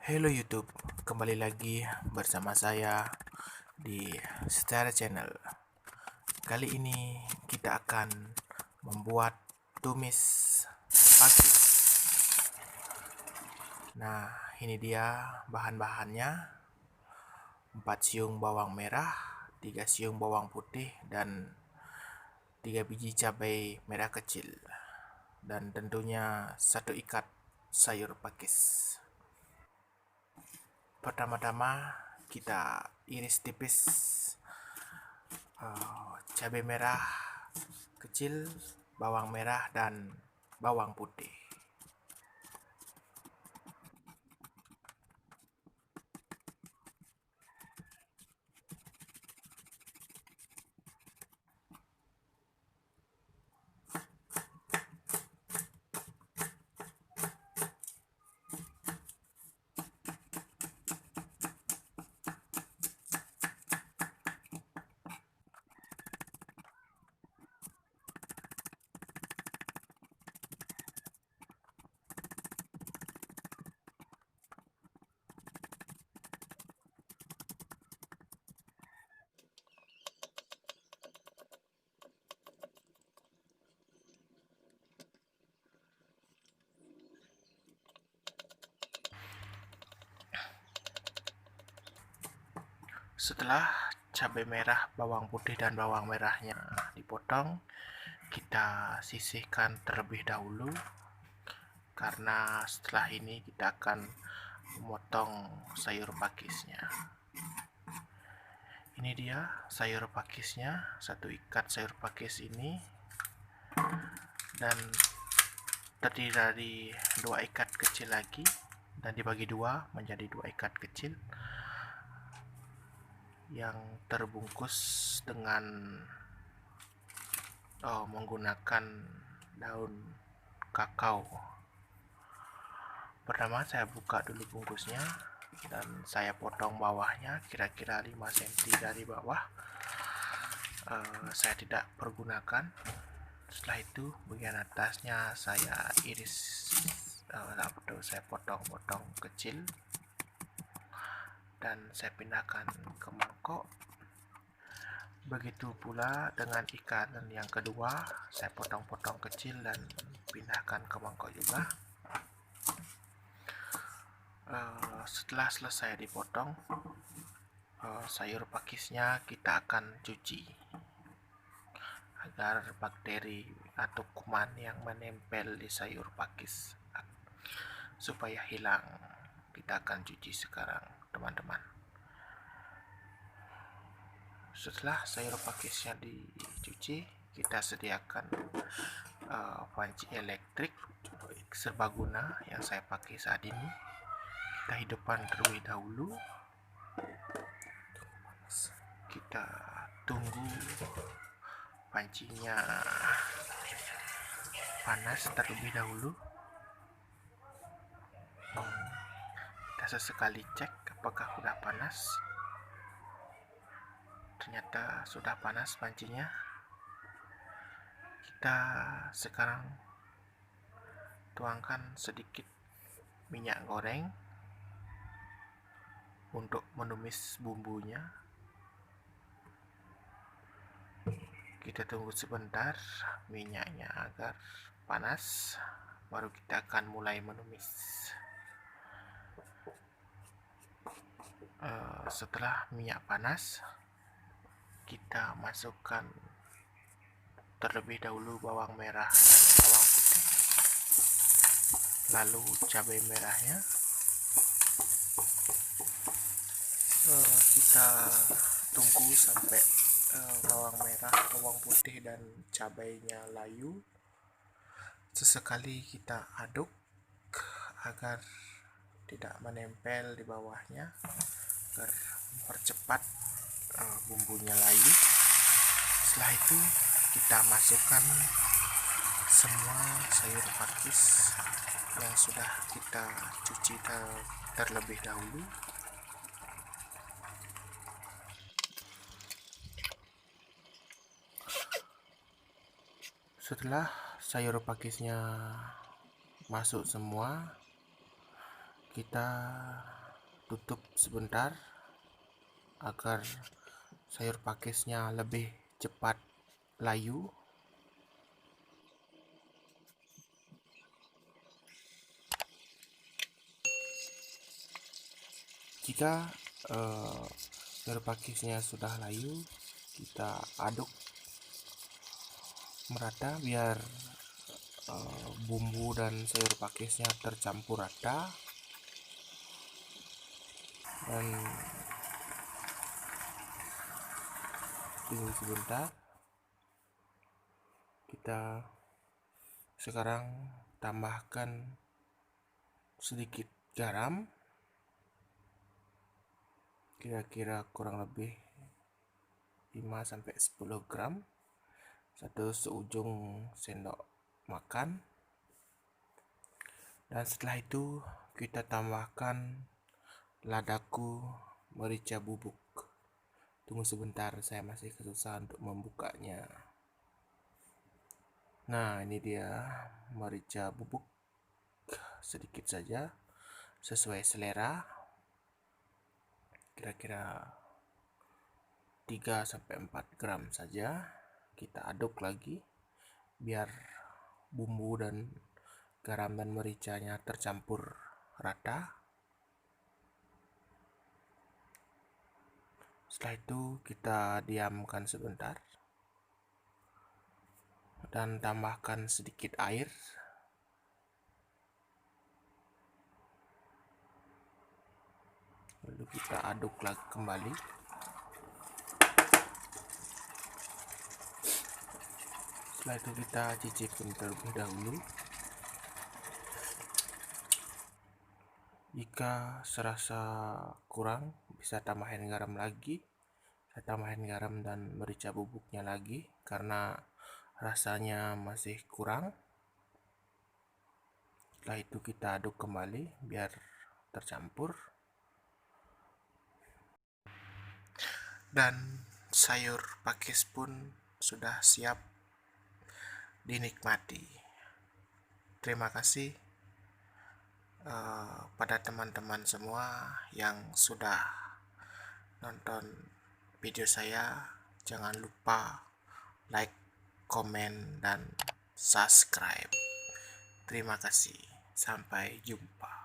Halo YouTube, kembali lagi bersama saya di Secara Channel. Kali ini kita akan membuat tumis pakis. Nah, ini dia bahan-bahannya: 4 siung bawang merah, 3 siung bawang putih, dan 3 biji cabai merah kecil. Dan tentunya 1 ikat sayur pakis. Pertama-tama kita iris tipis cabai merah kecil, bawang merah, dan bawang putih. Setelah cabai merah, bawang putih, dan bawang merahnya dipotong, kita sisihkan terlebih dahulu, karena setelah ini kita akan memotong sayur pakisnya. Ini dia sayur pakisnya, 1 ikat sayur pakis ini, dan terdiri dari 2 ikat kecil lagi, dan dibagi 2 menjadi 2 ikat kecil yang terbungkus dengan menggunakan daun kakao. Pertama saya buka dulu bungkusnya dan saya potong bawahnya kira-kira 5 cm dari bawah. Saya tidak pergunakan. Setelah itu bagian atasnya saya iris saya potong-potong kecil dan saya pindahkan ke mangkok. Begitu pula dengan ikan yang kedua, saya potong-potong kecil dan pindahkan ke mangkok juga. Setelah selesai dipotong, sayur pakisnya kita akan cuci agar bakteri atau kuman yang menempel di sayur pakis supaya hilang. Kita akan cuci sekarang, teman-teman. Setelah sayur pakisnya dicuci, kita sediakan panci elektrik serbaguna yang saya pakai saat ini. Kita hidupkan terlebih dahulu. Kita tunggu pancinya panas terlebih dahulu. Kita sesekali cek apakah sudah panas. Ternyata sudah panas pancinya. Kita sekarang tuangkan sedikit minyak goreng untuk menumis bumbunya. Kita tunggu sebentar minyaknya agar panas, baru kita akan mulai menumis. Setelah minyak panas, kita masukkan terlebih dahulu bawang merah dan bawang putih, lalu cabai merahnya. Kita tunggu sampai bawang merah, bawang putih, dan cabainya layu. Sesekali kita aduk agar tidak menempel di bawahnya, agar mempercepat bumbunya layu. Setelah itu kita masukkan semua sayur pakis yang sudah kita cuci terlebih dahulu. Setelah sayur pakisnya masuk semua, kita tutup sebentar agar sayur pakisnya lebih cepat layu. Jika sayur pakisnya sudah layu, kita aduk merata biar bumbu dan sayur pakisnya tercampur rata, dan tunggu sebentar. Kita sekarang tambahkan sedikit garam, kira-kira kurang lebih 5-10 gram, 1 seujung sendok makan. Dan setelah itu kita tambahkan ladaku merica bubuk. Tunggu sebentar, saya masih kesusahan untuk membukanya. Nah, ini dia merica bubuk, sedikit saja sesuai selera, kira-kira 3-4 gram saja. Kita aduk lagi biar bumbu dan garam dan mericanya tercampur rata. Setelah itu kita diamkan sebentar dan tambahkan sedikit air. Lalu kita aduk lagi kembali. Setelah itu kita cicipin terlebih dahulu. Jika serasa kurang, bisa tambahin garam lagi. Saya tambahin garam dan merica bubuknya lagi karena rasanya masih kurang. Setelah itu kita aduk kembali biar tercampur. Dan sayur pakis pun sudah siap dinikmati. Terima kasih pada teman-teman semua yang sudah nonton video saya. Jangan lupa like, komen, dan subscribe. Terima kasih. Sampai jumpa.